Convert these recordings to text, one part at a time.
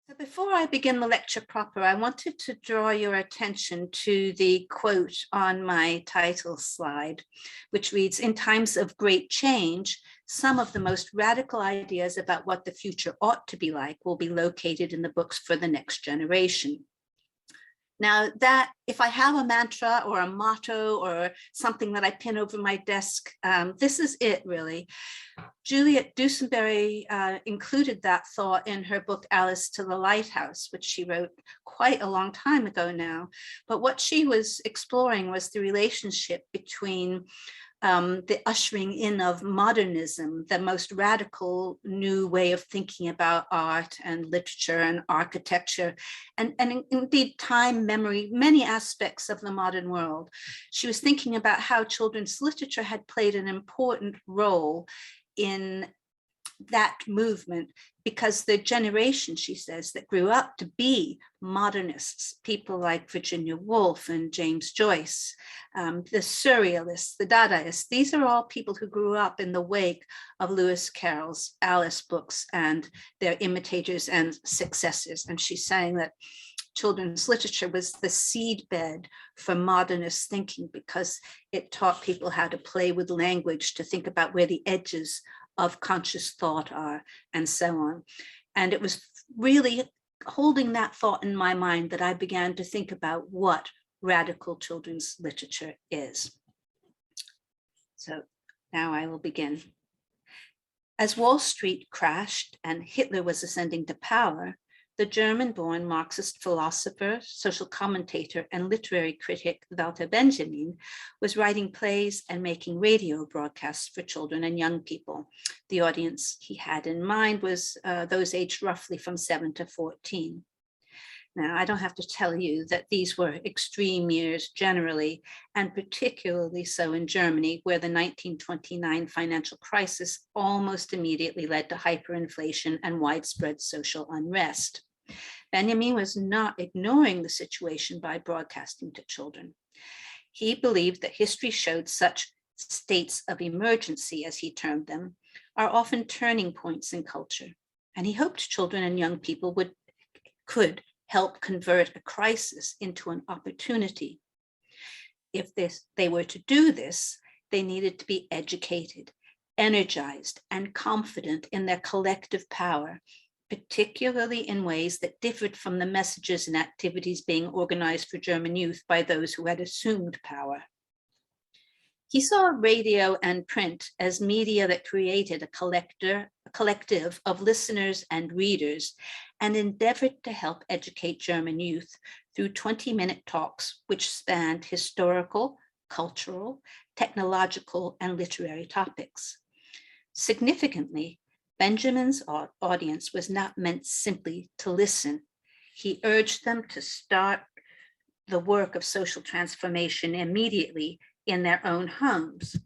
So before I begin the lecture proper, I wanted to draw your attention to the quote on my title slide, which reads, "In times of great change, some of the most radical ideas about what the future ought to be like will be located in the books for the next generation." Now that if I have a mantra or a motto or something that I pin over my desk, this is it really. Juliet Dusenberry included that thought in her book, Alice to the Lighthouse, which she wrote quite a long time ago now. But what she was exploring was the relationship between the ushering in of modernism, the most radical new way of thinking about art and literature and architecture, and indeed time, memory, many aspects of the modern world. She was thinking about how children's literature had played an important role in that movement because the generation, she says, that grew up to be modernists, people like Virginia Woolf and James Joyce, the surrealists, the Dadaists, these are all people who grew up in the wake of Lewis Carroll's Alice books and their imitators and successors. And she's saying that children's literature was the seedbed for modernist thinking because it taught people how to play with language, to think about where the edges of conscious thought are, and so on. And it was really holding that thought in my mind that I began to think about what radical children's literature is. So now I will begin. As Wall Street crashed and Hitler was ascending to power, the German-born Marxist philosopher, social commentator, and literary critic Walter Benjamin was writing plays and making radio broadcasts for children and young people. The audience he had in mind was those aged roughly from 7 to 14. Now, I don't have to tell you that these were extreme years generally, and particularly so in Germany, where the 1929 financial crisis almost immediately led to hyperinflation and widespread social unrest. Benjamin was not ignoring the situation by broadcasting to children. He believed that history showed such states of emergency, as he termed them, are often turning points in culture, and he hoped children and young people could help convert a crisis into an opportunity. If they were to do this, they needed to be educated, energized, and confident in their collective power, particularly in ways that differed from the messages and activities being organized for German youth by those who had assumed power. He saw radio and print as media that created a collective of listeners and readers, and endeavored to help educate German youth through 20-minute talks which spanned historical, cultural, technological, and literary topics. Significantly, Benjamin's audience was not meant simply to listen. He urged them to start the work of social transformation immediately in their own homes.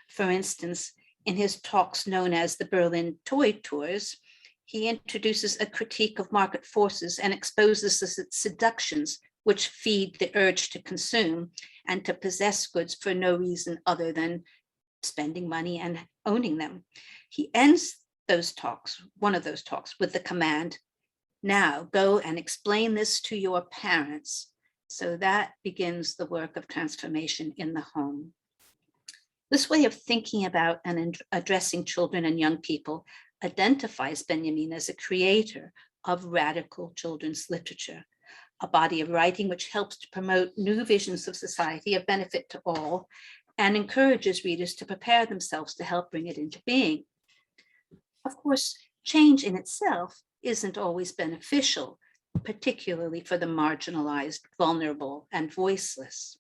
For instance, in his talks known as the Berlin Toy Tours, he introduces a critique of market forces and exposes the seductions which feed the urge to consume and to possess goods for no reason other than spending money and owning them. He ends those talks, one of those talks, with the command, "Now go and explain this to your parents." So that begins the work of transformation in the home. This way of thinking about and addressing children and young people identifies Benjamin as a creator of radical children's literature, a body of writing which helps to promote new visions of society of benefit to all and encourages readers to prepare themselves to help bring it into being. Of course, change in itself isn't always beneficial, particularly for the marginalized, vulnerable, and voiceless.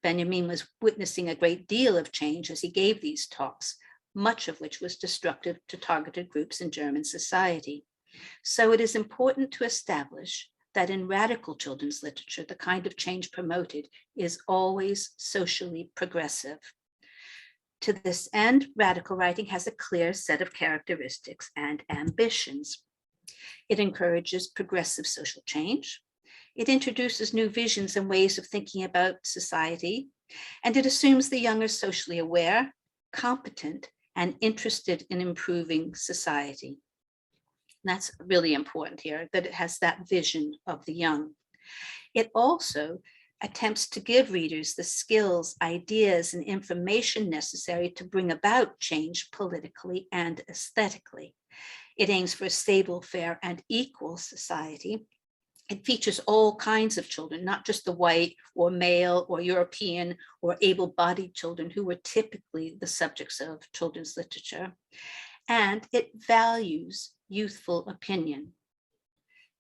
Benjamin was witnessing a great deal of change as he gave these talks, much of which was destructive to targeted groups in German society. So it is important to establish that in radical children's literature, the kind of change promoted is always socially progressive. To this end, radical writing has a clear set of characteristics and ambitions. It encourages progressive social change. It introduces new visions and ways of thinking about society, and it assumes the young are socially aware, competent, and interested in improving society. And that's really important here, that it has that vision of the young. It also attempts to give readers the skills, ideas, and information necessary to bring about change politically and aesthetically. It aims for a stable, fair, and equal society. It features all kinds of children, not just the white or male or European or able-bodied children who were typically the subjects of children's literature. And it values youthful opinion.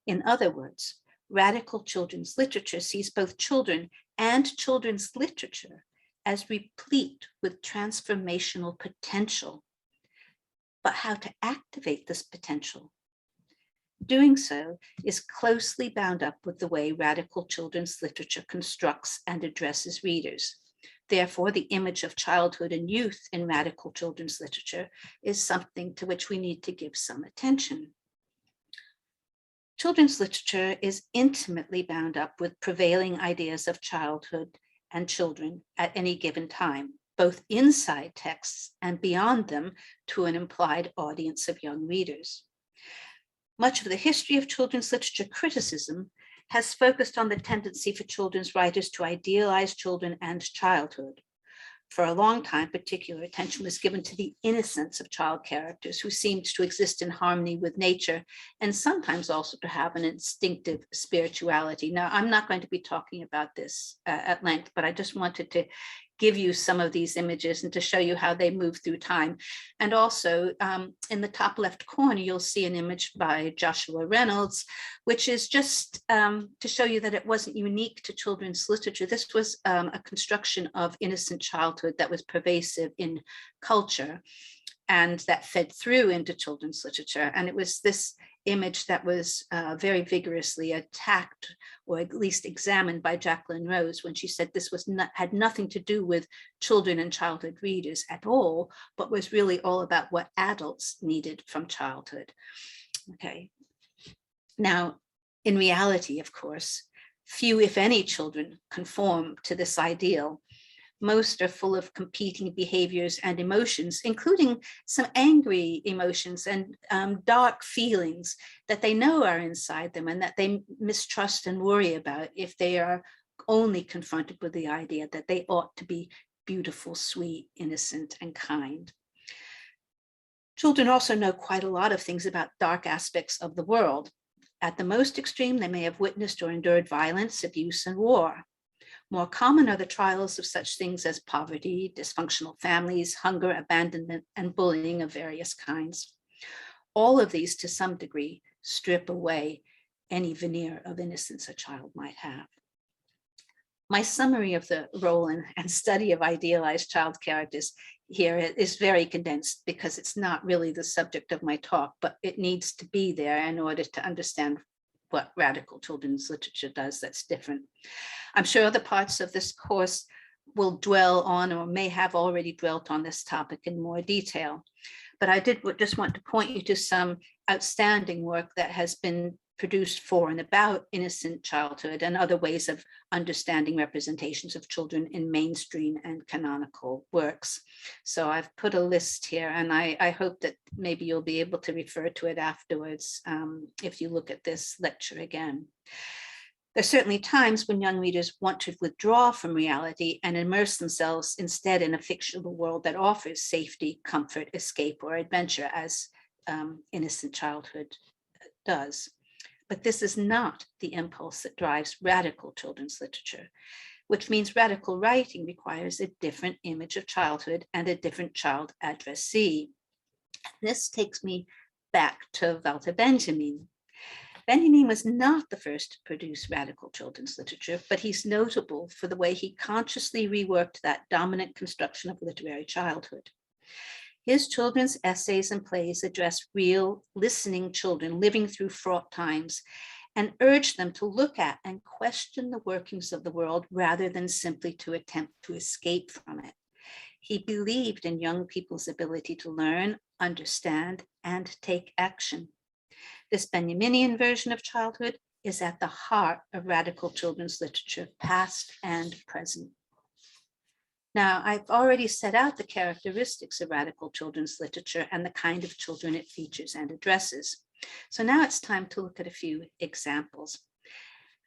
In other words, radical children's literature sees both children and children's literature as replete with transformational potential. But how to activate this potential? Doing so is closely bound up with the way radical children's literature constructs and addresses readers. Therefore, the image of childhood and youth in radical children's literature is something to which we need to give some attention. Children's literature is intimately bound up with prevailing ideas of childhood and children at any given time, both inside texts and beyond them to an implied audience of young readers. Much of the history of children's literature criticism has focused on the tendency for children's writers to idealize children and childhood. For a long time, particular attention was given to the innocence of child characters who seemed to exist in harmony with nature and sometimes also to have an instinctive spirituality. Now, I'm not going to be talking about this at length, but I just wanted to give you some of these images and to show you how they move through time. And also in the top left corner, you'll see an image by Joshua Reynolds, which is just to show you that it wasn't unique to children's literature. This was a construction of innocent childhood that was pervasive in culture and that fed through into children's literature. And it was this image that was very vigorously attacked, or at least examined, by Jacqueline Rose when she said this had nothing to do with children and childhood readers at all, but was really all about what adults needed from childhood. Okay. Now, in reality, of course, few, if any, children conform to this ideal. Most are full of competing behaviors and emotions, including some angry emotions and dark feelings that they know are inside them and that they mistrust and worry about if they are only confronted with the idea that they ought to be beautiful, sweet, innocent, and kind. Children also know quite a lot of things about dark aspects of the world. At the most extreme, they may have witnessed or endured violence, abuse, and war. More common are the trials of such things as poverty, dysfunctional families, hunger, abandonment, and bullying of various kinds. All of these, to some degree, strip away any veneer of innocence a child might have. My summary of the role and study of idealized child characters here is very condensed because it's not really the subject of my talk, but it needs to be there in order to understand what radical children's literature does that's different. I'm sure other parts of this course will dwell on or may have already dwelt on this topic in more detail. But I did just want to point you to some outstanding work that has been produced for and about innocent childhood and other ways of understanding representations of children in mainstream and canonical works. So I've put a list here, and I hope that maybe you'll be able to refer to it afterwards if you look at this lecture again. There are certainly times when young readers want to withdraw from reality and immerse themselves instead in a fictional world that offers safety, comfort, escape, or adventure, as innocent childhood does. But this is not the impulse that drives radical children's literature, which means radical writing requires a different image of childhood and a different child addressee. This takes me back to Walter Benjamin. Benjamin was not the first to produce radical children's literature, but he's notable for the way he consciously reworked that dominant construction of literary childhood. His children's essays and plays address real, listening children living through fraught times and urge them to look at and question the workings of the world rather than simply to attempt to escape from it. He believed in young people's ability to learn, understand, and take action. This Benjaminian version of childhood is at the heart of radical children's literature, past and present. Now, I've already set out the characteristics of radical children's literature and the kind of children it features and addresses. So now it's time to look at a few examples.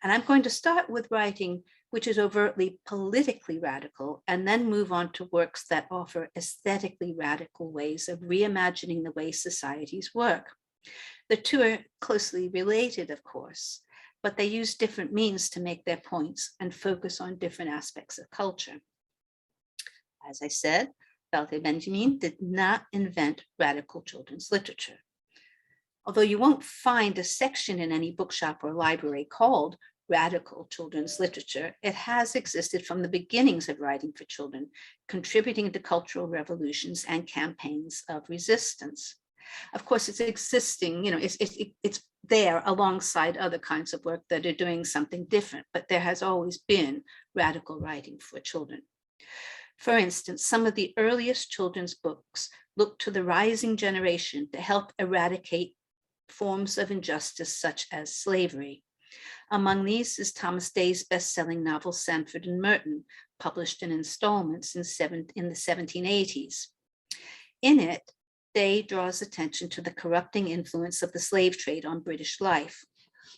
And I'm going to start with writing which is overtly politically radical, and then move on to works that offer aesthetically radical ways of reimagining the way societies work. The two are closely related, of course, but they use different means to make their points and focus on different aspects of culture. As I said, Walter Benjamin did not invent radical children's literature. Although you won't find a section in any bookshop or library called Radical Children's Literature, it has existed from the beginnings of writing for children, contributing to cultural revolutions and campaigns of resistance. Of course, it's existing, it's there alongside other kinds of work that are doing something different, but there has always been radical writing for children. For instance, some of the earliest children's books look to the rising generation to help eradicate forms of injustice such as slavery. Among these is Thomas Day's best-selling novel Sanford and Merton, published in installments in the 1780s. In it, Day draws attention to the corrupting influence of the slave trade on British life.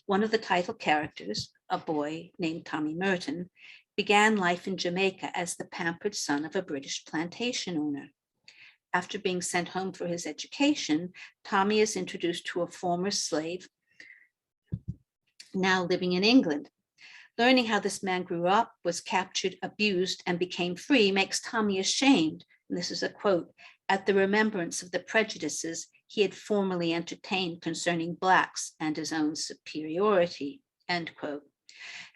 One of the title characters, a boy named Tommy Merton, began life in Jamaica as the pampered son of a British plantation owner. After being sent home for his education, Tommy is introduced to a former slave now living in England. Learning how this man grew up, was captured, abused, and became free makes Tommy ashamed, and this is a quote, at the remembrance of the prejudices he had formerly entertained concerning Blacks and his own superiority, end quote.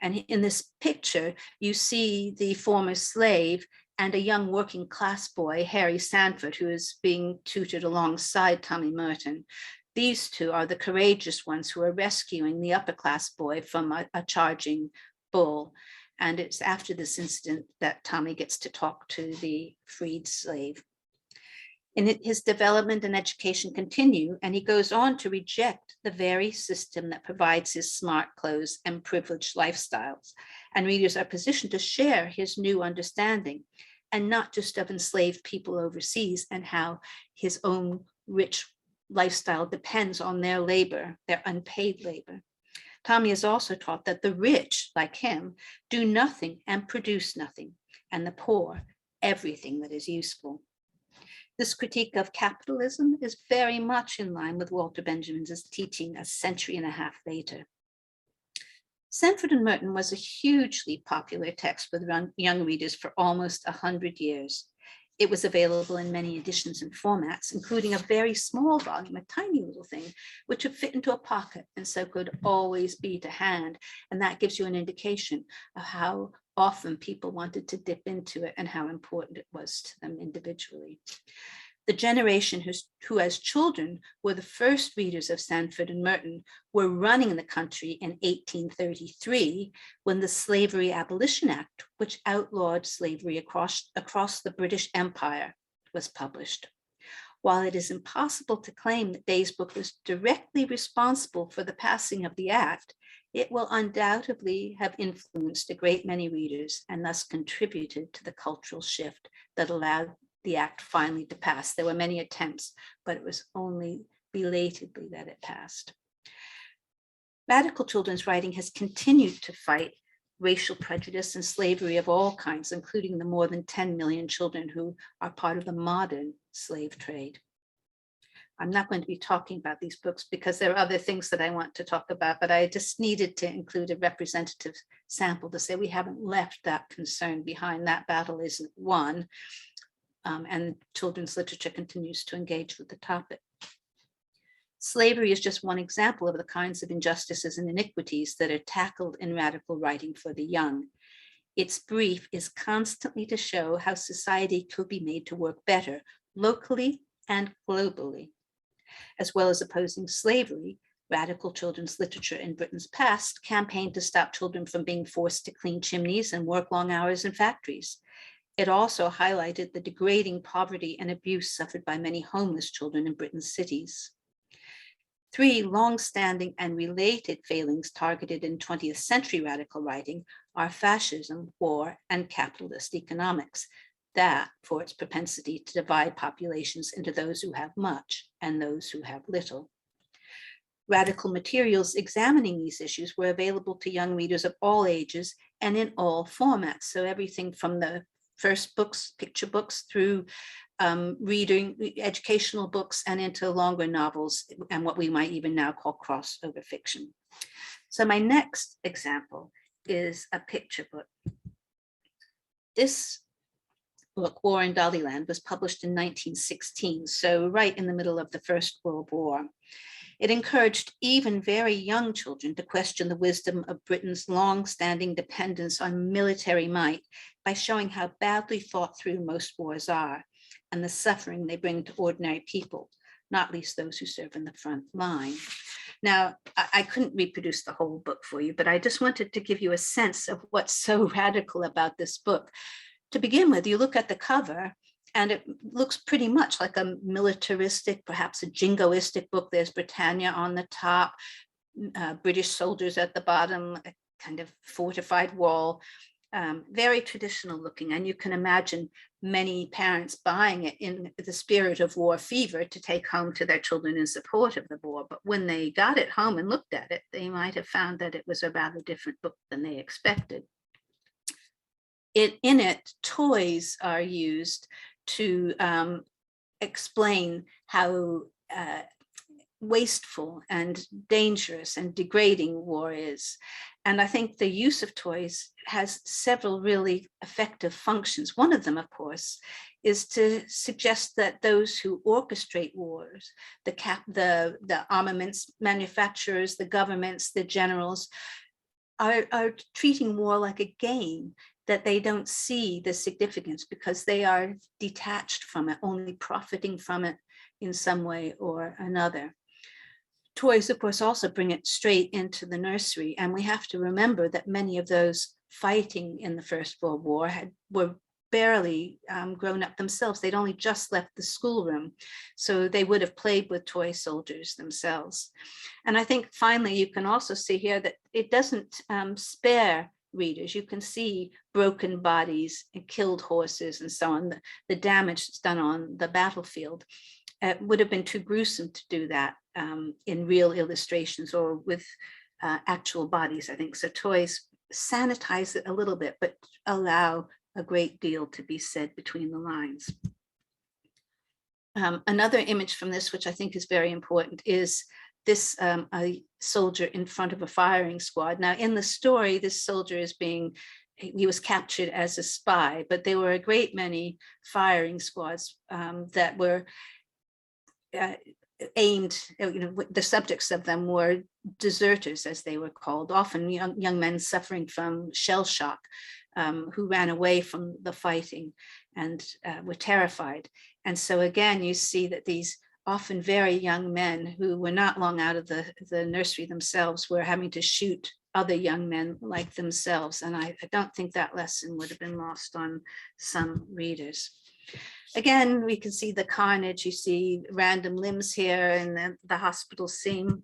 And in this picture, you see the former slave and a young working class boy, Harry Sanford, who is being tutored alongside Tommy Merton. These two are the courageous ones who are rescuing the upper class boy from a charging bull. And it's after this incident that Tommy gets to talk to the freed slave. His development and education continue, and he goes on to reject the very system that provides his smart clothes and privileged lifestyles. And readers are positioned to share his new understanding, and not just of enslaved people overseas and how his own rich lifestyle depends on their labor, their unpaid labor. Tommy is also taught that the rich, like him, do nothing and produce nothing, and the poor, everything that is useful. This critique of capitalism is very much in line with Walter Benjamin's teaching a century and a half later. Sanford and Merton was a hugely popular text with young readers for almost 100 years. It was available in many editions and formats, including a very small volume, a tiny little thing, which would fit into a pocket and so could always be to hand. And that gives you an indication of how often people wanted to dip into it and how important it was to them individually. The generation who as children were the first readers of Sanford and Merton were running the country in 1833 when the Slavery Abolition Act, which outlawed slavery across the British Empire, was published. While it is impossible to claim that Day's book was directly responsible for the passing of the act, it will undoubtedly have influenced a great many readers and thus contributed to the cultural shift that allowed the act finally to pass. There were many attempts, but it was only belatedly that it passed. Radical children's writing has continued to fight racial prejudice and slavery of all kinds, including the more than 10 million children who are part of the modern slave trade. I'm not going to be talking about these books because there are other things that I want to talk about, but I just needed to include a representative sample to say we haven't left that concern behind. That battle isn't won. And children's literature continues to engage with the topic. Slavery is just one example of the kinds of injustices and iniquities that are tackled in radical writing for the young. Its brief is constantly to show how society could be made to work better, locally and globally. As well as opposing slavery, radical children's literature in Britain's past campaigned to stop children from being forced to clean chimneys and work long hours in factories. It also highlighted the degrading poverty and abuse suffered by many homeless children in Britain's cities. Three long-standing and related failings targeted in 20th century radical writing are fascism, war, and capitalist economics. That for its propensity to divide populations into those who have much and those who have little. Radical materials examining these issues were available to young readers of all ages and in all formats. So everything from the first books, picture books, through reading educational books and into longer novels and what we might even now call crossover fiction. So my next example is a picture book. This book, War in Dollyland, was published in 1916, so right in the middle of the First World War. It encouraged even very young children to question the wisdom of Britain's long-standing dependence on military might by showing how badly thought through most wars are and the suffering they bring to ordinary people, not least those who serve in the front line. Now, I couldn't reproduce the whole book for you, but I just wanted to give you a sense of what's so radical about this book. To begin with, you look at the cover, and it looks pretty much like a militaristic, perhaps a jingoistic book. There's Britannia on the top, British soldiers at the bottom, a kind of fortified wall, very traditional looking. And you can imagine many parents buying it in the spirit of war fever to take home to their children in support of the war. But when they got it home and looked at it, they might have found that it was a rather different book than they expected. In it, toys are used to explain how wasteful and dangerous and degrading war is. And I think the use of toys has several really effective functions. One of them, of course, is to suggest that those who orchestrate wars, the armaments manufacturers, the governments, the generals, are treating war like a game, that they don't see the significance because they are detached from it, only profiting from it in some way or another. Toys, of course, also bring it straight into the nursery. And we have to remember that many of those fighting in the First World War were barely grown up themselves. They'd only just left the schoolroom. So they would have played with toy soldiers themselves. And I think finally, you can also see here that it doesn't spare readers. You can see broken bodies and killed horses and so on, the damage that's done on the battlefield. It would have been too gruesome to do that in real illustrations or with actual bodies, I think. So toys sanitize it a little bit, but allow a great deal to be said between the lines. Another image from this, which I think is very important, is this a soldier in front of a firing squad. Now, in the story, this soldier he was captured as a spy, but there were a great many firing squads that were aimed, the subjects of them were deserters, as they were called, often young men suffering from shell shock, who ran away from the fighting and were terrified. And so again, you see that these often very young men who were not long out of the nursery themselves were having to shoot other young men like themselves. And I don't think that lesson would have been lost on some readers. Again, we can see the carnage. You see random limbs here in the hospital scene.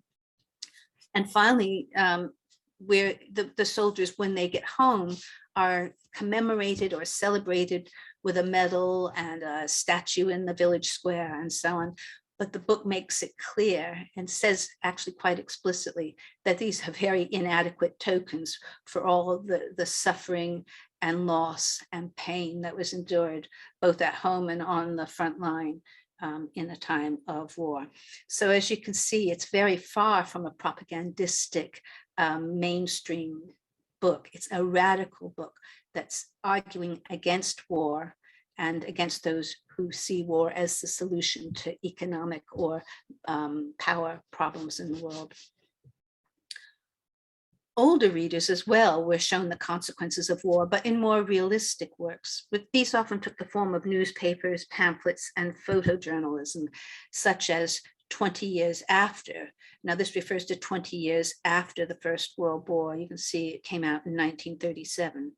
And finally, where the soldiers, when they get home, are commemorated or celebrated with a medal and a statue in the village square and so on. But the book makes it clear and says actually quite explicitly that these are very inadequate tokens for all the suffering and loss and pain that was endured both at home and on the front line in a time of war. So as you can see, it's very far from a propagandistic mainstream book. It's a radical book that's arguing against war and against those who see war as the solution to economic or power problems in the world. Older readers as well were shown the consequences of war, but in more realistic works. But these often took the form of newspapers, pamphlets, and photojournalism, such as 20 years after. Now, this refers to 20 years after the First World War. You can see it came out in 1937.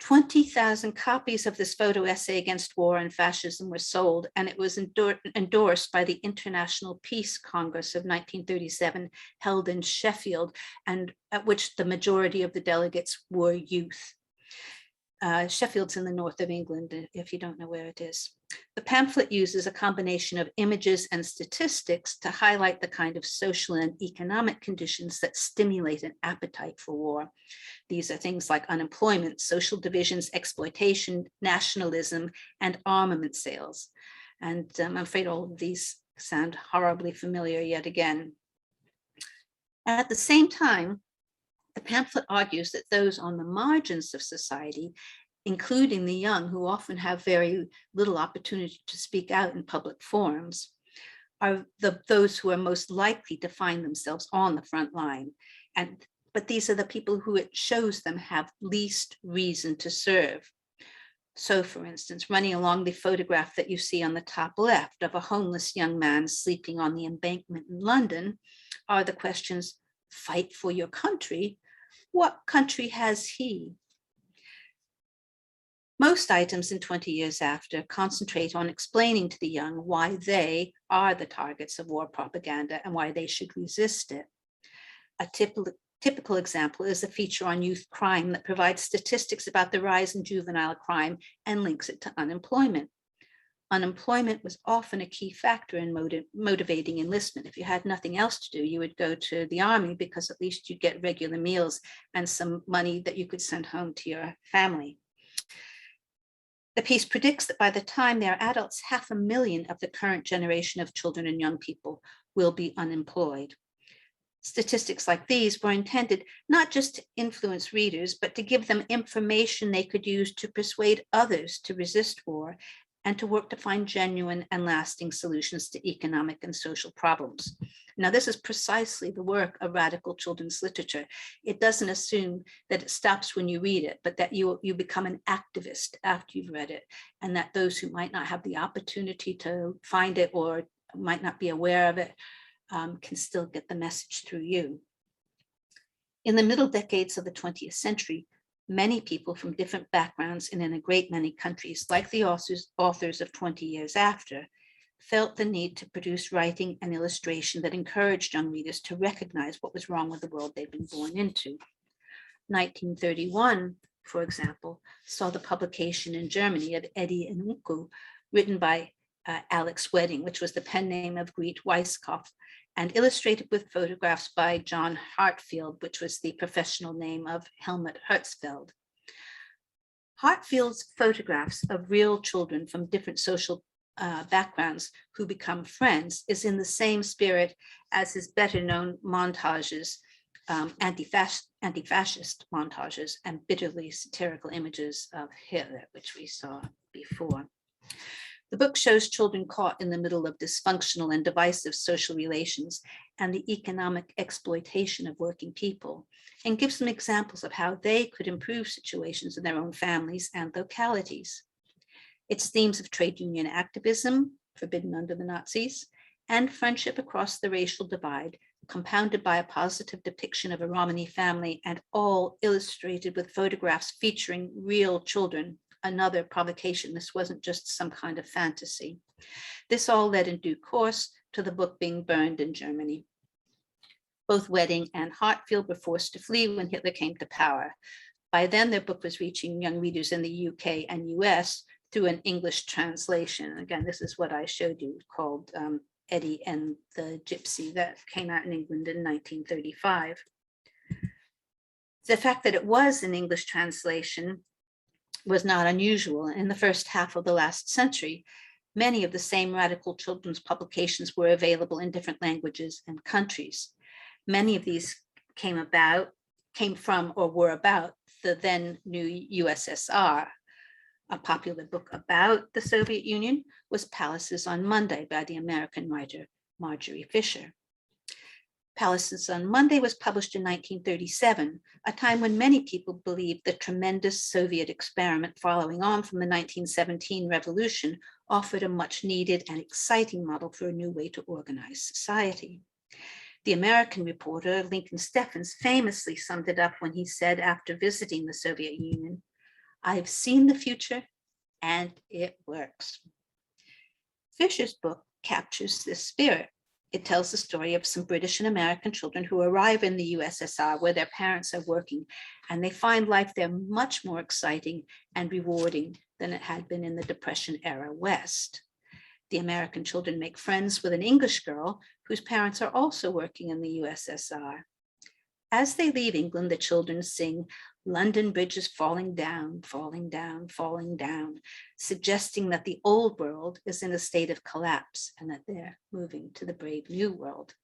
20,000 copies of this photo essay against war and fascism were sold, and it was endorsed by the International Peace Congress of 1937, held in Sheffield, and at which the majority of the delegates were youth. Sheffield's in the north of England, if you don't know where it is. The pamphlet uses a combination of images and statistics to highlight the kind of social and economic conditions that stimulate an appetite for war. These are things like unemployment, social divisions, exploitation, nationalism, and armament sales. And I'm afraid all of these sound horribly familiar yet again. At the same time, the pamphlet argues that those on the margins of society, including the young, who often have very little opportunity to speak out in public forums, are those who are most likely to find themselves on the front line. But these are the people who it shows them have least reason to serve. So, for instance, running along the photograph that you see on the top left of a homeless young man sleeping on the embankment in London are the questions: fight for your country? What country has he? Most items in 20 Years After concentrate on explaining to the young why they are the targets of war propaganda and why they should resist it. A typical example is a feature on youth crime that provides statistics about the rise in juvenile crime and links it to unemployment. Unemployment was often a key factor in motivating enlistment. If you had nothing else to do, you would go to the army because at least you'd get regular meals and some money that you could send home to your family. The piece predicts that by the time they are adults, 500,000 of the current generation of children and young people will be unemployed. Statistics like these were intended not just to influence readers, but to give them information they could use to persuade others to resist war and to work to find genuine and lasting solutions to economic and social problems. Now, this is precisely the work of radical children's literature. It doesn't assume that it stops when you read it, but that you become an activist after you've read it, and that those who might not have the opportunity to find it or might not be aware of it can still get the message through you. In the middle decades of the 20th century, many people from different backgrounds and in a great many countries, like the authors of 20 Years After, felt the need to produce writing and illustration that encouraged young readers to recognize what was wrong with the world they'd been born into. 1931, for example, saw the publication in Germany of Eddie and Uku, written by Alex Wedding, which was the pen name of Greet Weisskopf, and illustrated with photographs by John Hartfield, which was the professional name of Helmut Hertzfeld. Hartfield's photographs of real children from different social backgrounds who become friends is in the same spirit as his better known montages, anti-fascist montages, and bitterly satirical images of Hitler, which we saw before. The book shows children caught in the middle of dysfunctional and divisive social relations and the economic exploitation of working people, and gives them examples of how they could improve situations in their own families and localities. Its themes of trade union activism, forbidden under the Nazis, and friendship across the racial divide, compounded by a positive depiction of a Romani family, and all illustrated with photographs featuring real children. Another provocation. This wasn't just some kind of fantasy. This all led in due course to the book being burned in Germany. Both Wedding and Hartfield were forced to flee when Hitler came to power. By then, their book was reaching young readers in the UK and US through an English translation. Again, this is what I showed you, called Eddie and the Gypsy, that came out in England in 1935. The fact that it was an English translation was not unusual. In the first half of the last century, many of the same radical children's publications were available in different languages and countries. Many of these came from or were about the then new USSR. A popular book about the Soviet Union was Palaces on Monday by the American writer Marjorie Fisher. Palaces on Monday was published in 1937, a time when many people believed the tremendous Soviet experiment following on from the 1917 revolution offered a much needed and exciting model for a new way to organize society. The American reporter Lincoln Steffens famously summed it up when he said, after visiting the Soviet Union, "I've seen the future and it works." Fisher's book captures this spirit. It tells the story of some British and American children who arrive in the USSR where their parents are working, and they find life there much more exciting and rewarding than it had been in the Depression-era West. The American children make friends with an English girl whose parents are also working in the USSR. As they leave England, the children sing "London Bridge is falling down, falling down, falling down," suggesting that the old world is in a state of collapse and that they're moving to the brave new world.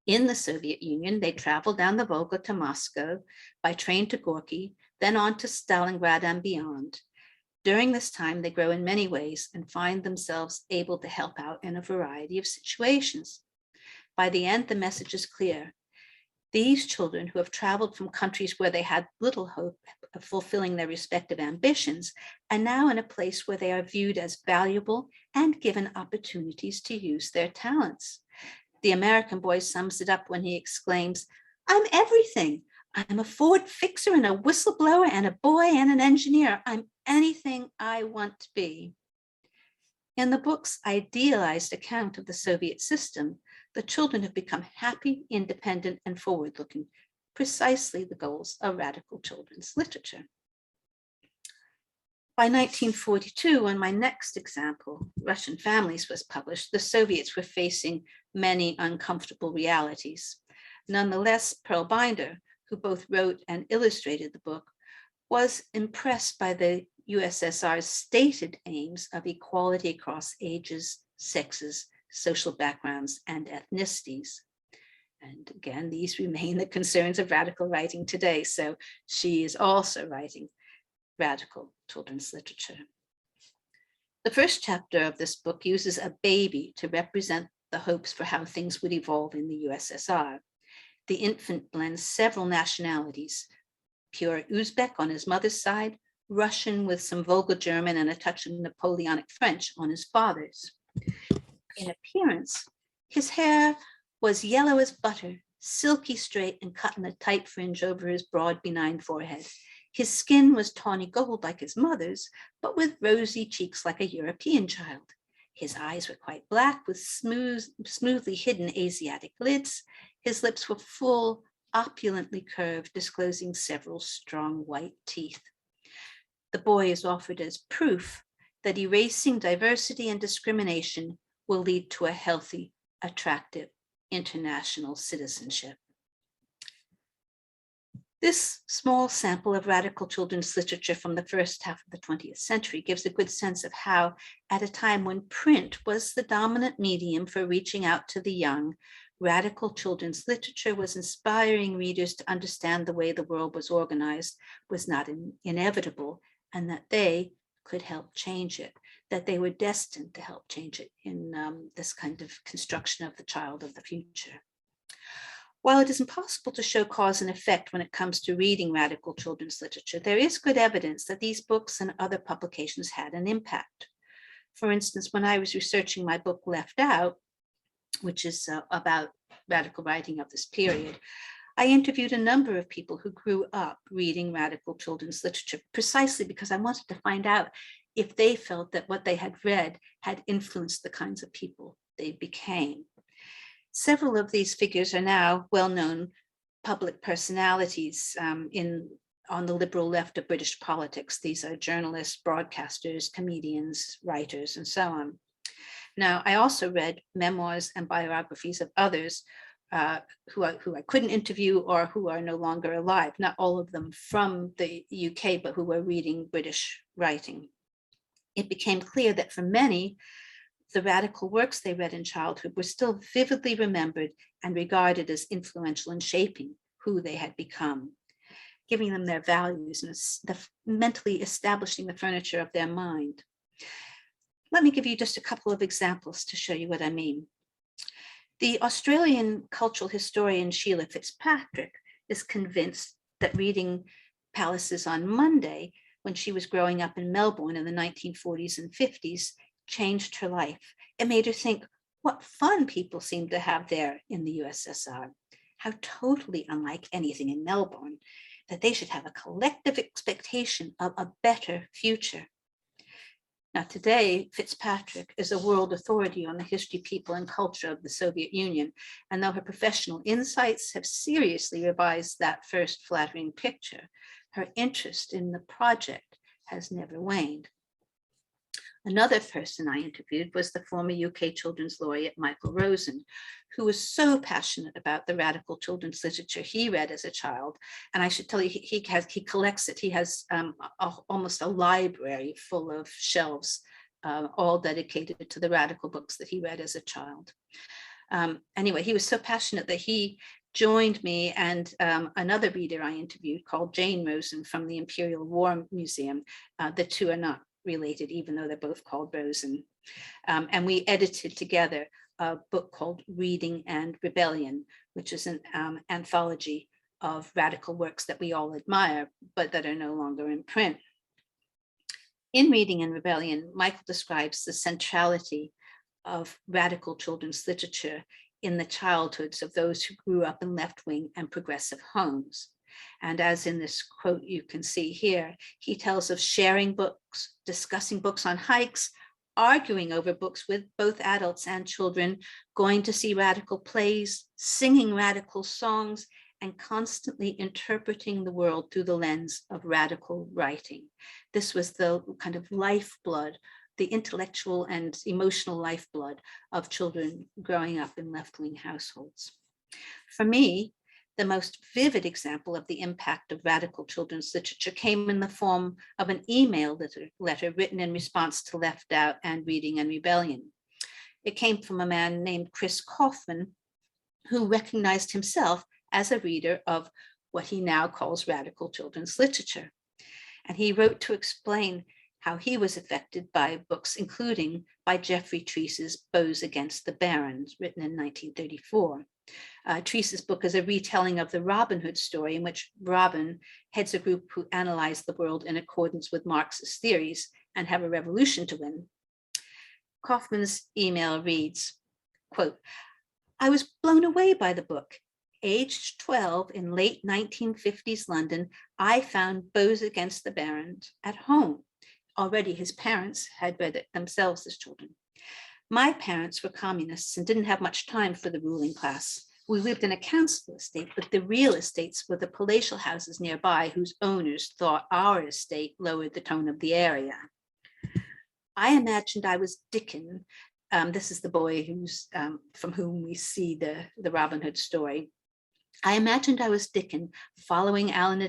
In the Soviet Union, they travel down the Volga to Moscow, by train to Gorky, then on to Stalingrad and beyond. During this time, they grow in many ways and find themselves able to help out in a variety of situations. By the end, the message is clear. These children who have traveled from countries where they had little hope of fulfilling their respective ambitions are now in a place where they are viewed as valuable and given opportunities to use their talents. The American boy sums it up when he exclaims, "I'm everything. I'm a Ford fixer and a whistleblower and a boy and an engineer. I'm anything I want to be." In the book's idealized account of the Soviet system, the children have become happy, independent, and forward-looking, precisely the goals of radical children's literature. By 1942, when my next example, Russian Families, was published, the Soviets were facing many uncomfortable realities. Nonetheless, Pearl Binder, who both wrote and illustrated the book, was impressed by the USSR's stated aims of equality across ages, sexes, social backgrounds, and ethnicities. And again, these remain the concerns of radical writing today. So she is also writing radical children's literature. The first chapter of this book uses a baby to represent the hopes for how things would evolve in the USSR. The infant blends several nationalities, pure Uzbek on his mother's side, Russian with some Volga German and a touch of Napoleonic French on his father's. In appearance, his hair was yellow as butter, silky straight and cut in a tight fringe over his broad, benign forehead. His skin was tawny gold like his mother's, but with rosy cheeks like a European child. His eyes were quite black with smoothly hidden Asiatic lids. His lips were full, opulently curved, disclosing several strong white teeth. The boy is offered as proof that erasing diversity and discrimination will lead to a healthy, attractive international citizenship. This small sample of radical children's literature from the first half of the 20th century gives a good sense of how, at a time when print was the dominant medium for reaching out to the young, radical children's literature was inspiring readers to understand the way the world was organized was not inevitable, and that they could help change it, that they were destined to help change it in this kind of construction of the child of the future. While it is impossible to show cause and effect when it comes to reading radical children's literature, there is good evidence that these books and other publications had an impact. For instance, when I was researching my book Left Out, which is about radical writing of this period, I interviewed a number of people who grew up reading radical children's literature precisely because I wanted to find out if they felt that what they had read had influenced the kinds of people they became. Several of these figures are now well-known public personalities on the liberal left of British politics. These are journalists, broadcasters, comedians, writers, and so on. Now, I also read memoirs and biographies of others who I couldn't interview or who are no longer alive, not all of them from the UK, but who were reading British writing. It became clear that for many, the radical works they read in childhood were still vividly remembered and regarded as influential in shaping who they had become, giving them their values and mentally establishing the furniture of their mind. Let me give you just a couple of examples to show you what I mean. The Australian cultural historian Sheila Fitzpatrick is convinced that reading Palaces on Monday, when she was growing up in Melbourne in the 1940s and 50s, changed her life. It made her think what fun people seemed to have there in the USSR, how totally unlike anything in Melbourne, that they should have a collective expectation of a better future. Now today, Fitzpatrick is a world authority on the history, people, and culture of the Soviet Union, and though her professional insights have seriously revised that first flattering picture, her interest in the project has never waned. Another person I interviewed was the former UK children's laureate, Michael Rosen, who was so passionate about the radical children's literature he read as a child. And I should tell you, he collects it. He has almost a library full of shelves, all dedicated to the radical books that he read as a child. Anyway, he was so passionate that he joined me and another reader I interviewed called Jane Rosen from the Imperial War Museum. The two are not related, even though they're both called Rosen. And we edited together a book called Reading and Rebellion, which is an anthology of radical works that we all admire, but that are no longer in print. In Reading and Rebellion, Michael describes the centrality of radical children's literature in the childhoods of those who grew up in left-wing and progressive homes. And as in this quote you can see here, he tells of sharing books, discussing books on hikes, arguing over books with both adults and children, going to see radical plays, singing radical songs, and constantly interpreting the world through the lens of radical writing. This was the kind of lifeblood, the intellectual and emotional lifeblood of children growing up in left-wing households. For me, the most vivid example of the impact of radical children's literature came in the form of an email letter written in response to Left Out and Reading and Rebellion. It came from a man named Chris Kaufman, who recognized himself as a reader of what he now calls radical children's literature. And he wrote to explain how he was affected by books, including by Jeffrey Treece's Bows Against the Barons, written in 1934. Treece's book is a retelling of the Robin Hood story in which Robin heads a group who analyze the world in accordance with Marxist theories and have a revolution to win. Kaufman's email reads, quote, "I was blown away by the book. Aged 12 in late 1950s London, I found Bows Against the Barons at home. Already his parents had read it themselves as children. My parents were communists and didn't have much time for the ruling class. We lived in a council estate, but the real estates were the palatial houses nearby whose owners thought our estate lowered the tone of the area. I imagined I was Dickon." This is the boy who's from whom we see the Robin Hood story. "I imagined I was Dickon following Alan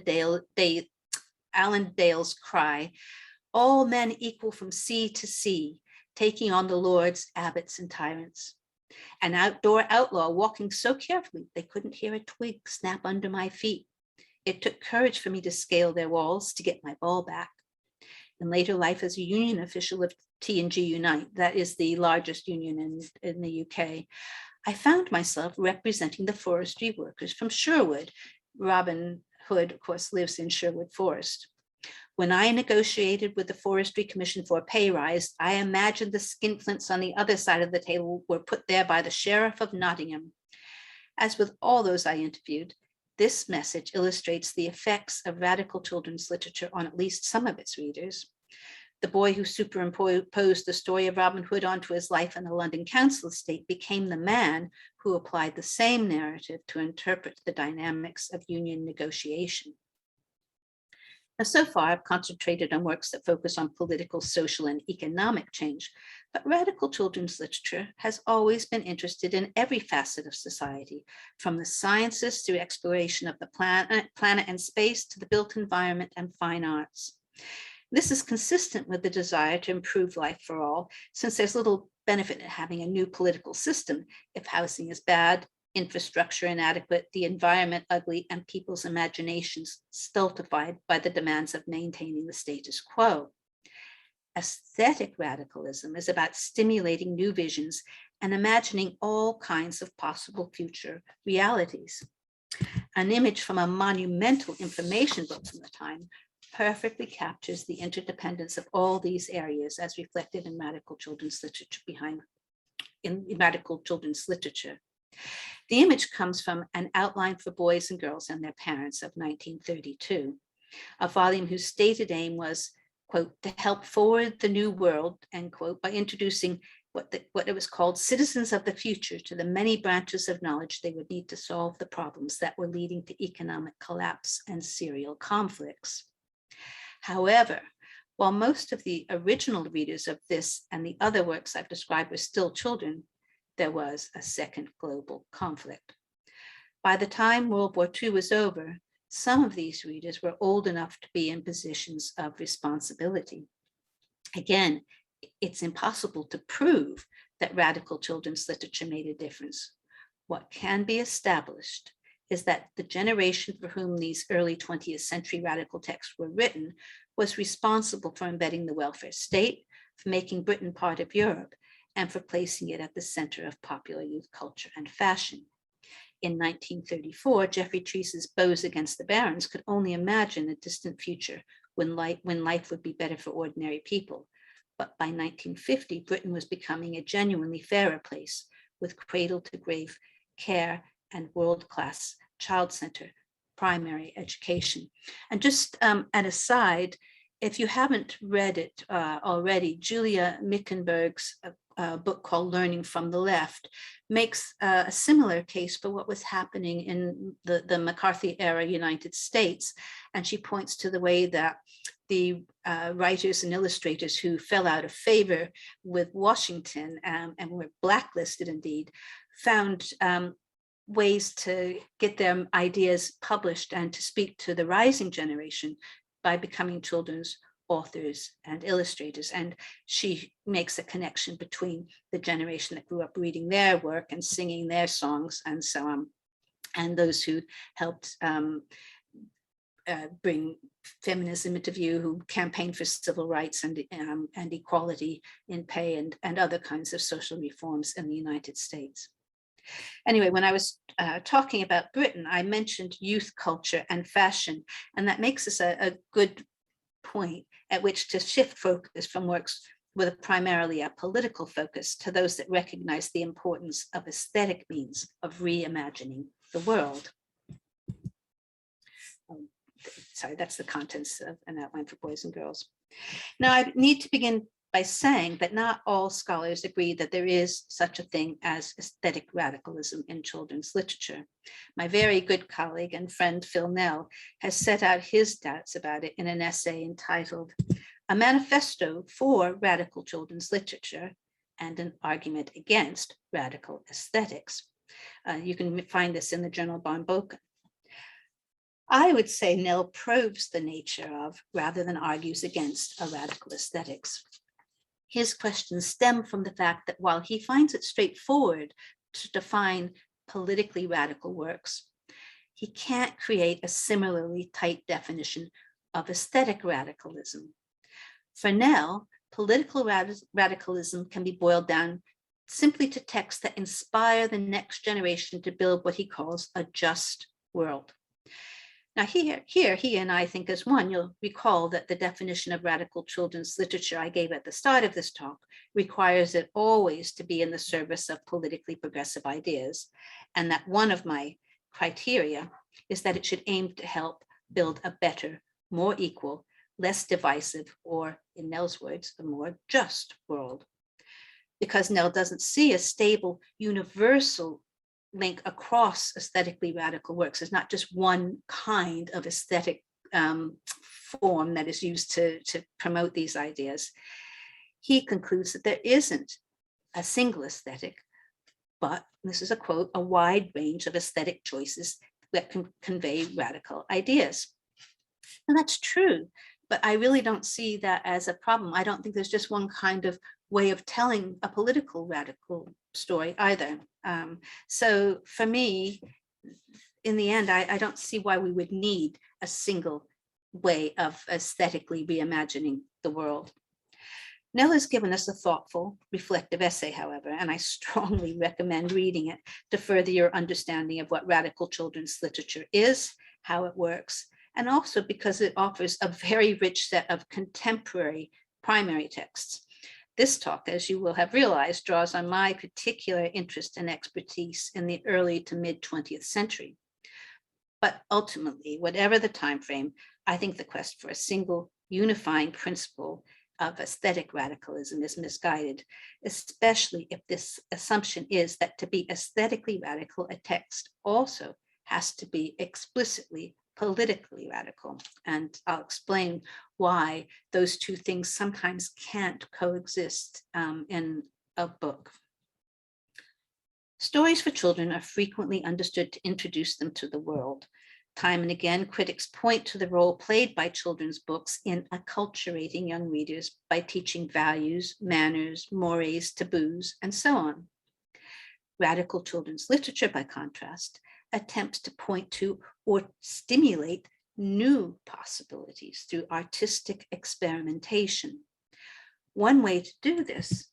Dale's cry, 'All men equal from sea to sea,' taking on the lords, abbots, and tyrants. An outdoor outlaw walking so carefully they couldn't hear a twig snap under my feet. It took courage for me to scale their walls to get my ball back. In later life as a union official of T&G Unite, that is the largest union in the UK, I found myself representing the forestry workers from Sherwood." Robin Hood, of course, lives in Sherwood Forest. "When I negotiated with the Forestry Commission for a pay rise, I imagined the skinflints on the other side of the table were put there by the Sheriff of Nottingham." As with all those I interviewed, this message illustrates the effects of radical children's literature on at least some of its readers. The boy who superimposed the story of Robin Hood onto his life in the London council estate became the man who applied the same narrative to interpret the dynamics of union negotiation. Now, so far, I've concentrated on works that focus on political, social, and economic change, but radical children's literature has always been interested in every facet of society, from the sciences through exploration of the planet and space to the built environment and fine arts. This is consistent with the desire to improve life for all, since there's little benefit in having a new political system if housing is bad, infrastructure inadequate, the environment ugly, and people's imaginations stultified by the demands of maintaining the status quo. Aesthetic radicalism is about stimulating new visions and imagining all kinds of possible future realities. An image from a monumental information book from the time perfectly captures the interdependence of all these areas as reflected in radical children's literature. The image comes from An Outline for Boys and Girls and Their Parents of 1932, a volume whose stated aim was, quote, "to help forward the new world," end quote, by introducing what it was called citizens of the future to the many branches of knowledge they would need to solve the problems that were leading to economic collapse and serial conflicts. However, While most of the original readers of this and the other works I've described were still children, there was a second global conflict. By the time World War II was over, some of these readers were old enough to be in positions of responsibility. Again, it's impossible to prove that radical children's literature made a difference. What can be established is that the generation for whom these early 20th century radical texts were written was responsible for embedding the welfare state, for making Britain part of Europe, and for placing it at the center of popular youth culture and fashion. In 1934, Geoffrey Treece's Bows Against the Barons could only imagine a distant future when life would be better for ordinary people. But by 1950, Britain was becoming a genuinely fairer place with cradle-to-grave care and world-class child center primary education. And just an aside, if you haven't read it already, Julia Mickenberg's book called Learning from the Left makes a similar case for what was happening in the McCarthy era United States. And she points to the way that the writers and illustrators who fell out of favor with Washington and were blacklisted indeed, found ways to get their ideas published and to speak to the rising generation by becoming children's authors and illustrators. And she makes a connection between the generation that grew up reading their work and singing their songs and so on, and those who helped bring feminism into view, who campaigned for civil rights and equality in pay and other kinds of social reforms in the United States. Anyway, when I was talking about Britain, I mentioned youth culture and fashion, and that makes us a good point at which to shift focus from works with primarily a political focus to those that recognize the importance of aesthetic means of reimagining the world. Sorry, that's the contents of an outline for boys and girls. Now, I need to begin by saying that not all scholars agree that there is such a thing as aesthetic radicalism in children's literature. My very good colleague and friend Phil Nell has set out his doubts about it in an essay entitled A Manifesto for Radical Children's Literature and an Argument Against Radical Aesthetics. You can find this in the Journal Barn Boken. I would say Nell probes the nature of, rather than argues against, a radical aesthetics. His questions stem from the fact that while he finds it straightforward to define politically radical works, he can't create a similarly tight definition of aesthetic radicalism. For Nell, political radicalism can be boiled down simply to texts that inspire the next generation to build what he calls a just world. Now here he and I think as one, you'll recall that the definition of radical children's literature I gave at the start of this talk requires it always to be in the service of politically progressive ideas, and that one of my criteria is that it should aim to help build a better, more equal, less divisive, or in Nell's words, a more just world. Because Nell doesn't see a stable, universal link across aesthetically radical works. There's not just one kind of aesthetic form that is used to promote these ideas. He concludes that there isn't a single aesthetic, but, this is a quote, a wide range of aesthetic choices that can convey radical ideas. And that's true, but I really don't see that as a problem. I don't think there's just one kind of way of telling a political radical story either. So for me, in the end, I don't see why we would need a single way of aesthetically reimagining the world. Nell has given us a thoughtful, reflective essay, however, and I strongly recommend reading it to further your understanding of what radical children's literature is, how it works, and also because it offers a very rich set of contemporary primary texts. This talk, as you will have realized, draws on my particular interest and expertise in the early to mid 20th century. But ultimately, whatever the time frame, I think the quest for a single unifying principle of aesthetic radicalism is misguided, especially if this assumption is that to be aesthetically radical, a text also has to be explicitly politically radical. And I'll explain why those two things sometimes can't coexist in a book. Stories for children are frequently understood to introduce them to the world. Time and again, critics point to the role played by children's books in acculturating young readers by teaching values, manners, mores, taboos, and so on. Radical children's literature, by contrast, attempts to point to or stimulate new possibilities through artistic experimentation. One way to do this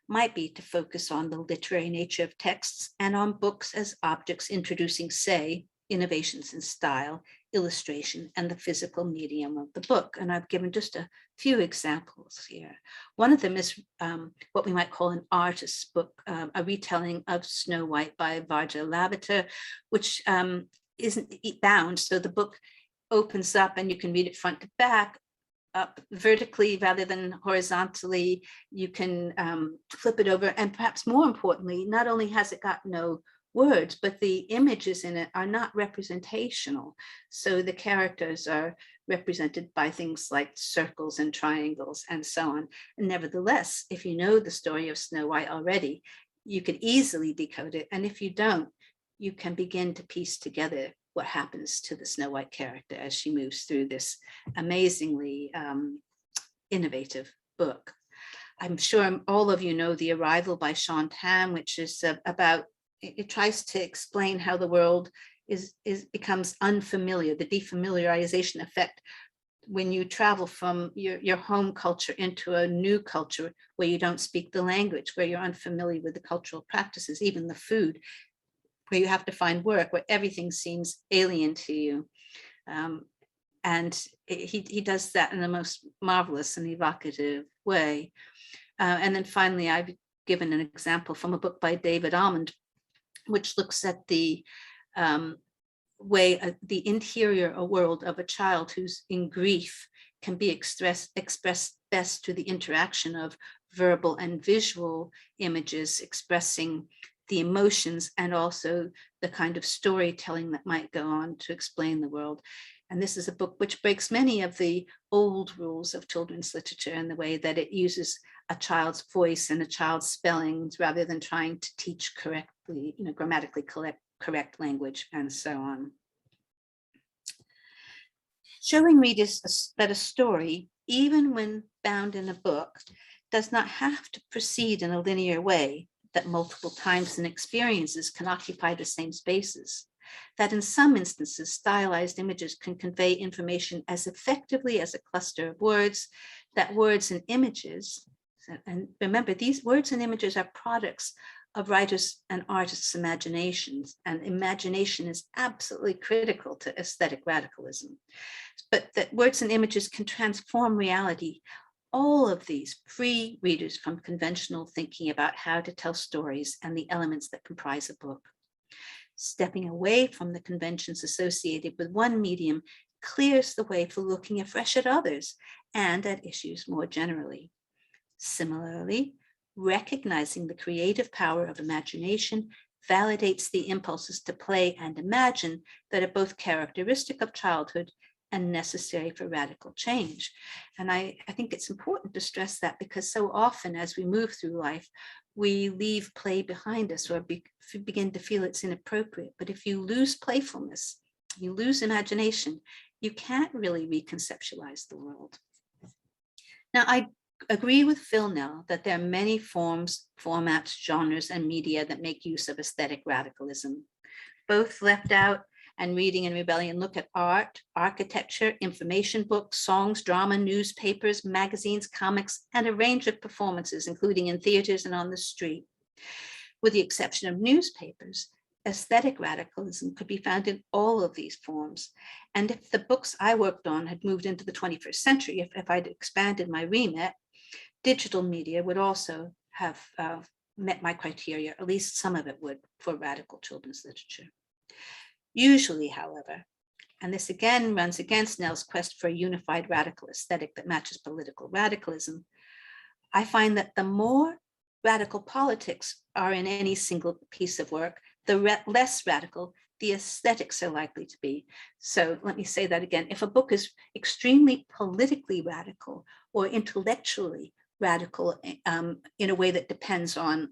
might be to focus on the literary nature of texts and on books as objects introducing, say, innovations in style, illustration, and the physical medium of the book. And I've given just a few examples here. One of them is what we might call an artist's book, a retelling of Snow White by Varja Lavater, which isn't bound, so the book opens up and you can read it front to back, up vertically rather than horizontally. You can flip it over, and perhaps more importantly, not only has it got no words, but the images in it are not representational. So the characters are represented by things like circles and triangles and so on. And nevertheless, if you know the story of Snow White already, you could easily decode it. And if you don't, you can begin to piece together what happens to the Snow White character as she moves through this amazingly innovative book. I'm sure all of you know The Arrival by Sean Tam, which is about, it tries to explain how the world becomes unfamiliar, the defamiliarization effect when you travel from your home culture into a new culture where you don't speak the language, where you're unfamiliar with the cultural practices, even the food, where you have to find work, where everything seems alien to you. And he does that in the most marvelous and evocative way. And then finally, I've given an example from a book by David Almond, which looks at the way the interior world of a child who's in grief can be expressed best through the interaction of verbal and visual images expressing the emotions and also the kind of storytelling that might go on to explain the world. And this is a book which breaks many of the old rules of children's literature in the way that it uses a child's voice and a child's spellings rather than trying to teach correctly, grammatically correct language and so on. Showing readers that a story, even when bound in a book, does not have to proceed in a linear way, that multiple times and experiences can occupy the same spaces, that in some instances, stylized images can convey information as effectively as a cluster of words, that words and images, and remember, these words and images are products of writers' and artists' imaginations, and imagination is absolutely critical to aesthetic radicalism. But that words and images can transform reality. All of these free readers from conventional thinking about how to tell stories and the elements that comprise a book. Stepping away from the conventions associated with one medium clears the way for looking afresh at others and at issues more generally. Similarly, recognizing the creative power of imagination validates the impulses to play and imagine that are both characteristic of childhood and necessary for radical change. And I think it's important to stress that, because so often as we move through life, we leave play behind us or begin to feel it's inappropriate. But if you lose playfulness, you lose imagination, you can't really reconceptualize the world. Now, I agree with Phil Nell that there are many forms, formats, genres, and media that make use of aesthetic radicalism. Both Left Out and Reading in Rebellion look at art, architecture, information books, songs, drama, newspapers, magazines, comics, and a range of performances, including in theaters and on the street. With the exception of newspapers, aesthetic radicalism could be found in all of these forms. And if the books I worked on had moved into the 21st century, if I'd expanded my remit, digital media would also have met my criteria, at least some of it would, for radical children's literature. Usually, however, and this again runs against Nell's quest for a unified radical aesthetic that matches political radicalism, I find that the more radical politics are in any single piece of work, the less radical the aesthetics are likely to be. So let me say that again. If a book is extremely politically radical or intellectually radical in a way that depends on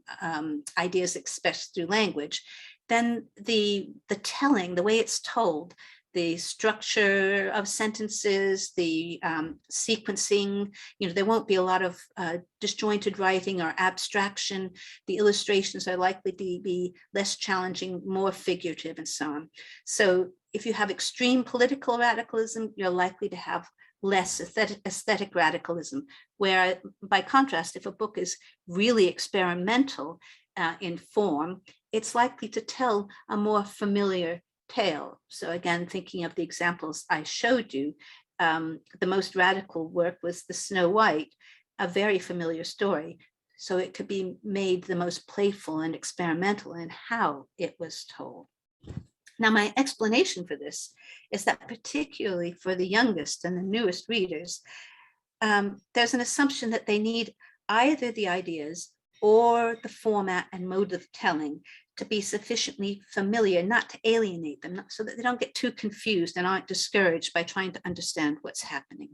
ideas expressed through language, then the telling, the way it's told, the structure of sentences, the sequencing, there won't be a lot of disjointed writing or abstraction. The illustrations are likely to be less challenging, more figurative, and so on. So if you have extreme political radicalism, you're likely to have less aesthetic radicalism, where by contrast, if a book is really experimental in form, it's likely to tell a more familiar tale. So again, thinking of the examples I showed you, the most radical work was the Snow White, a very familiar story. So it could be made the most playful and experimental in how it was told. Now, my explanation for this is that particularly for the youngest and the newest readers, there's an assumption that they need either the ideas or the format and mode of telling to be sufficiently familiar, not to alienate them, so that they don't get too confused and aren't discouraged by trying to understand what's happening.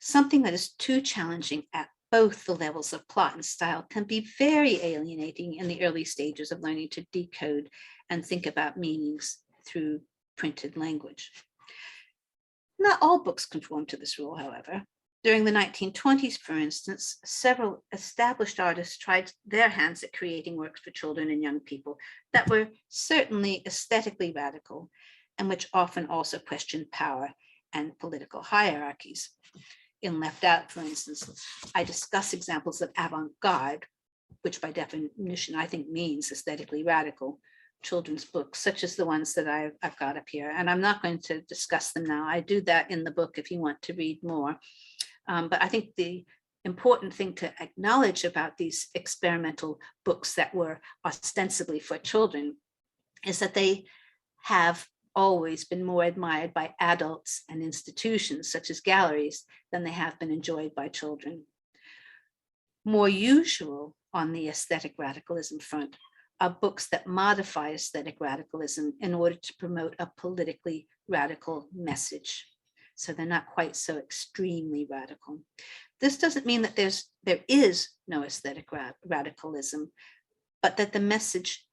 Something that is too challenging at both the levels of plot and style can be very alienating in the early stages of learning to decode and think about meanings through printed language. Not all books conform to this rule, however. During the 1920s, for instance, several established artists tried their hands at creating works for children and young people that were certainly aesthetically radical and which often also questioned power and political hierarchies. In Left Out, for instance, I discuss examples of avant-garde, which by definition I think means aesthetically radical, children's books, such as the ones that I've got up here. And I'm not going to discuss them now. I do that in the book if you want to read more. But I think the important thing to acknowledge about these experimental books that were ostensibly for children is that they have always been more admired by adults and institutions such as galleries than they have been enjoyed by children. More usual on the aesthetic radicalism front are books that modify aesthetic radicalism in order to promote a politically radical message. So they're not quite so extremely radical. This doesn't mean that there is no aesthetic radicalism, but that the message,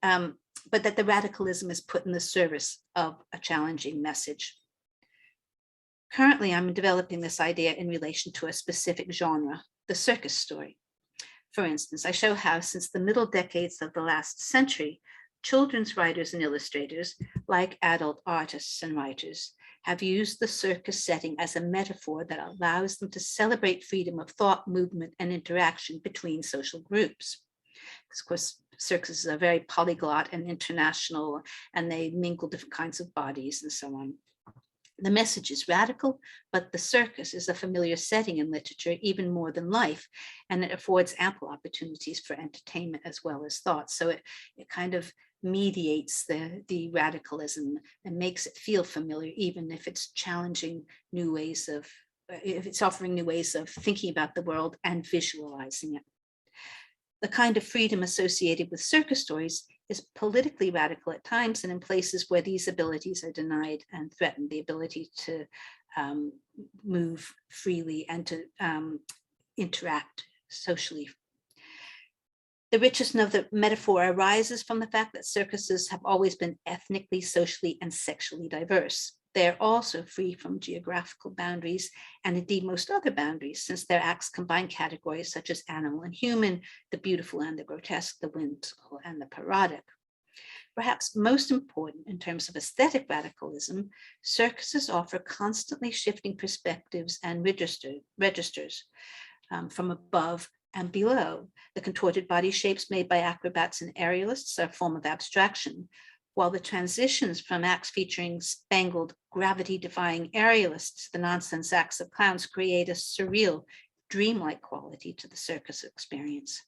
but that the radicalism is put in the service of a challenging message. Currently, I'm developing this idea in relation to a specific genre, the circus story. For instance, I show how since the middle decades of the last century, children's writers and illustrators, like adult artists and writers, have used the circus setting as a metaphor that allows them to celebrate freedom of thought, movement, and interaction between social groups. Because, of course, circuses are very polyglot and international, and they mingle different kinds of bodies and so on. The message is radical, but the circus is a familiar setting in literature, even more than life, and it affords ample opportunities for entertainment as well as thought. So it kind of mediates the radicalism and makes it feel familiar, even if it's challenging new ways of, if it's offering new ways of thinking about the world and visualizing it. The kind of freedom associated with circus stories is politically radical at times and in places where these abilities are denied and threatened, the ability to move freely and to interact socially. The richness of the metaphor arises from the fact that circuses have always been ethnically, socially, and sexually diverse. They are also free from geographical boundaries and indeed most other boundaries, since their acts combine categories such as animal and human, the beautiful and the grotesque, the whimsical and the parodic. Perhaps most important in terms of aesthetic radicalism, circuses offer constantly shifting perspectives and registers from above and below. The contorted body shapes made by acrobats and aerialists are a form of abstraction, while the transitions from acts featuring spangled, gravity-defying aerialists to the nonsense acts of clowns create a surreal, dreamlike quality to the circus experience.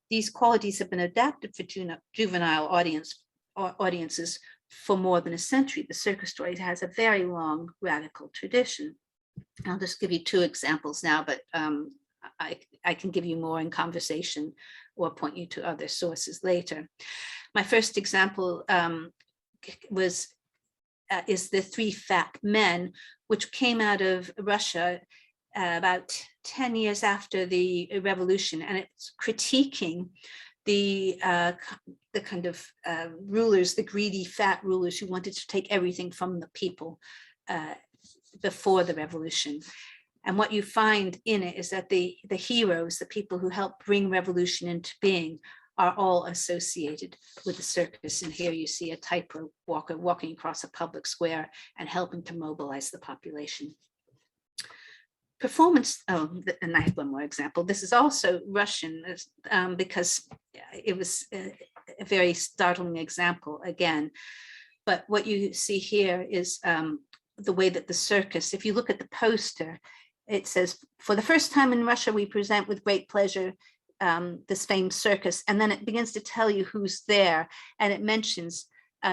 These qualities have been adapted for juvenile audiences for more than a century. The circus story has a very long radical tradition. I'll just give you two examples now, but I can give you more in conversation or point you to other sources later. My first example is The Three Fat Men, which came out of Russia about 10 years after the revolution, and it's critiquing the kind of rulers, the greedy fat rulers who wanted to take everything from the people before the revolution. And what you find in it is that the heroes, the people who helped bring revolution into being, are all associated with the circus. And here you see a tightrope walker walking across a public square and helping to mobilize the population. Performance, and I have one more example. This is also Russian because it was a very startling example again. But what you see here is the way that the circus, if you look at the poster, it says, "For the first time in Russia, we present with great pleasure this famed circus." And then it begins to tell you who's there. And it mentions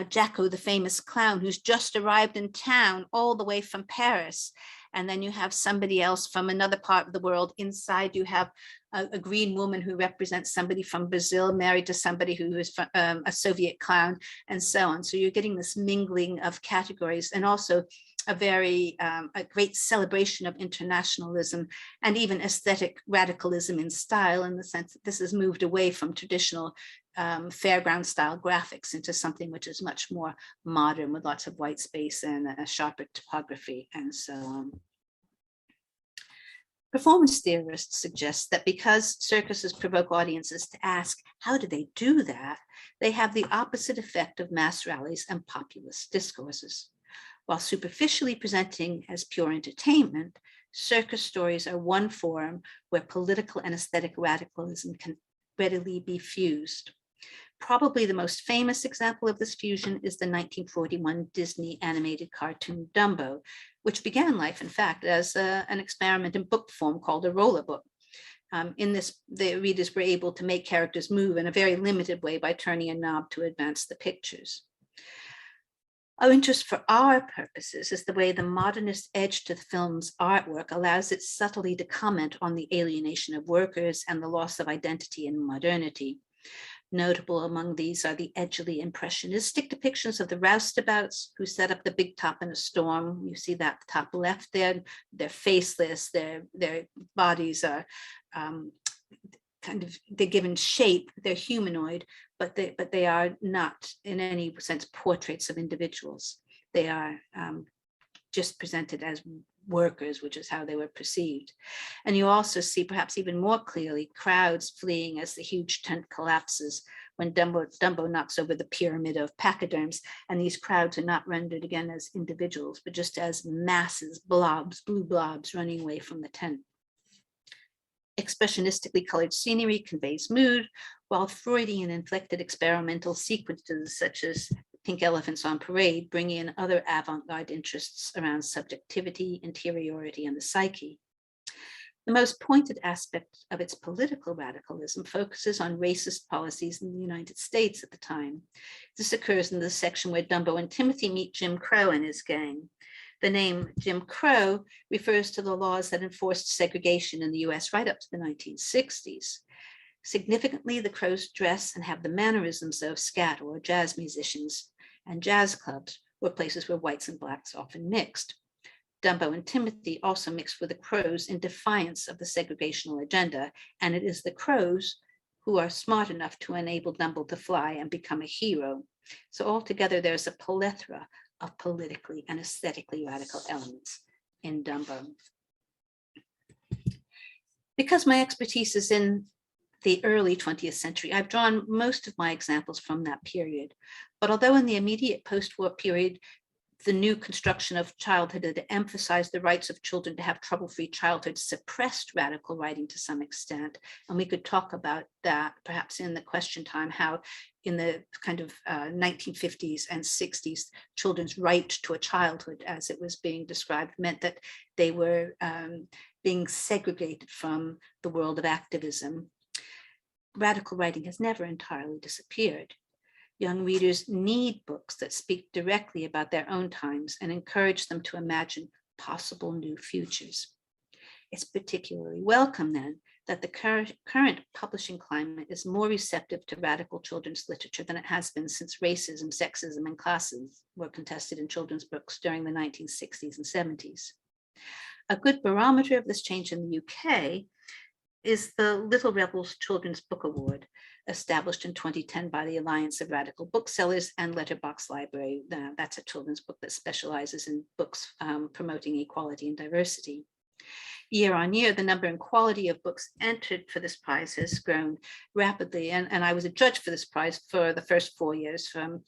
Jacko, the famous clown, who's just arrived in town all the way from Paris. And then you have somebody else from another part of the world. Inside, you have a green woman who represents somebody from Brazil, married to somebody who is a Soviet clown, and so on. So you're getting this mingling of categories, and also a great celebration of internationalism and even aesthetic radicalism in style, in the sense that this has moved away from traditional fairground style graphics into something which is much more modern, with lots of white space and a sharper typography and so on. Performance theorists suggest that because circuses provoke audiences to ask, how do they do that? They have the opposite effect of mass rallies and populist discourses. While superficially presenting as pure entertainment, circus stories are one form where political and aesthetic radicalism can readily be fused. Probably the most famous example of this fusion is the 1941 Disney animated cartoon Dumbo, which began life, in fact, as an experiment in book form called a roller book. In this, the readers were able to make characters move in a very limited way by turning a knob to advance the pictures. Of interest for our purposes is the way the modernist edge to the film's artwork allows it subtly to comment on the alienation of workers and the loss of identity in modernity. Notable among these are the edgily impressionistic depictions of the roustabouts who set up the big top in a storm. You see that top left there. They're faceless, their bodies are they're given shape, they're humanoid, but they are not in any sense portraits of individuals. They are just presented as workers, which is how they were perceived. And you also see, perhaps even more clearly, crowds fleeing as the huge tent collapses when Dumbo knocks over the pyramid of pachyderms, and these crowds are not rendered again as individuals, but just as masses, blobs, blue blobs running away from the tent. Expressionistically colored scenery conveys mood, while Freudian inflected experimental sequences such as Pink Elephants on Parade bring in other avant-garde interests around subjectivity, interiority, and the psyche. The most pointed aspect of its political radicalism focuses on racist policies in the United States at the time. This occurs in the section where Dumbo and Timothy meet Jim Crow and his gang. The name Jim Crow refers to the laws that enforced segregation in the US right up to the 1960s. Significantly, the Crows dress and have the mannerisms of scat or jazz musicians, and jazz clubs were places where whites and blacks often mixed. Dumbo and Timothy also mixed with the Crows in defiance of the segregational agenda, and it is the Crows who are smart enough to enable Dumbo to fly and become a hero. So altogether, there's a plethora of politically and aesthetically radical elements in Dumbo. Because my expertise is in the early 20th century, I've drawn most of my examples from that period. But although in the immediate post-war period, the new construction of childhood had emphasized the rights of children to have trouble-free childhood suppressed radical writing to some extent. And we could talk about that perhaps in the question time, how in the kind of 1950s and 60s, children's right to a childhood, as it was being described, meant that they were being segregated from the world of activism. Radical writing has never entirely disappeared. Young readers need books that speak directly about their own times and encourage them to imagine possible new futures. It's particularly welcome then that the current publishing climate is more receptive to radical children's literature than it has been since racism, sexism, and classes were contested in children's books during the 1960s and 70s. A good barometer of this change in the UK is the Little Rebels Children's Book Award, established in 2010 by the Alliance of Radical Booksellers and Letterbox Library. That's a children's book that specializes in books promoting equality and diversity. Year on year, the number and quality of books entered for this prize has grown rapidly. And I was a judge for this prize for the first 4 years, from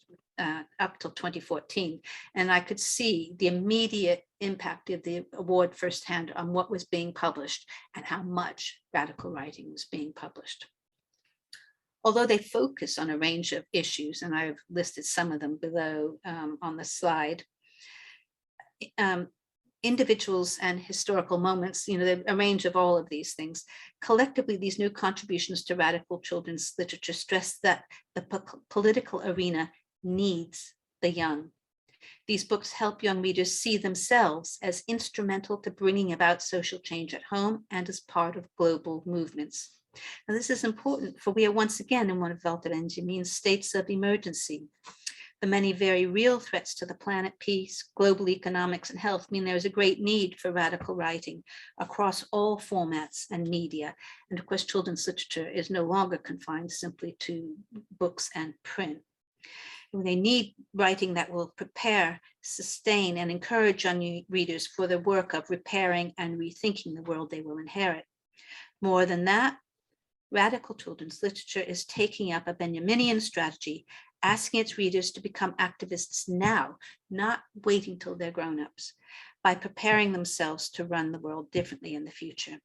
up till 2014. And I could see the immediate impact of the award firsthand on what was being published and how much radical writing was being published. Although they focus on a range of issues, and I've listed some of them below on the slide, individuals and historical moments, a range of all of these things. Collectively, these new contributions to radical children's literature stress that the political arena needs the young. These books help young readers see themselves as instrumental to bringing about social change at home and as part of global movements. Now, this is important, for we are once again in one of Walter Benjamin's states of emergency. The many very real threats to the planet, peace, global economics, and health mean there is a great need for radical writing across all formats and media. And of course, children's literature is no longer confined simply to books and print. They need writing that will prepare, sustain, and encourage young readers for the work of repairing and rethinking the world they will inherit. More than that, radical children's literature is taking up a Benjaminian strategy, asking its readers to become activists now, not waiting till they're grown-ups, by preparing themselves to run the world differently in the future.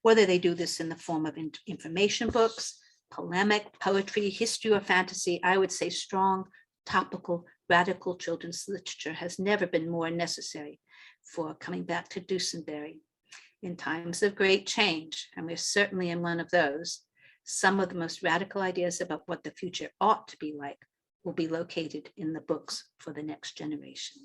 Whether they do this in the form of information books, polemic, poetry, history, or fantasy, I would say strong, topical, radical children's literature has never been more necessary. For coming back to Dusenberry, in times of great change, and we're certainly in one of those, some of the most radical ideas about what the future ought to be like will be located in the books for the next generation.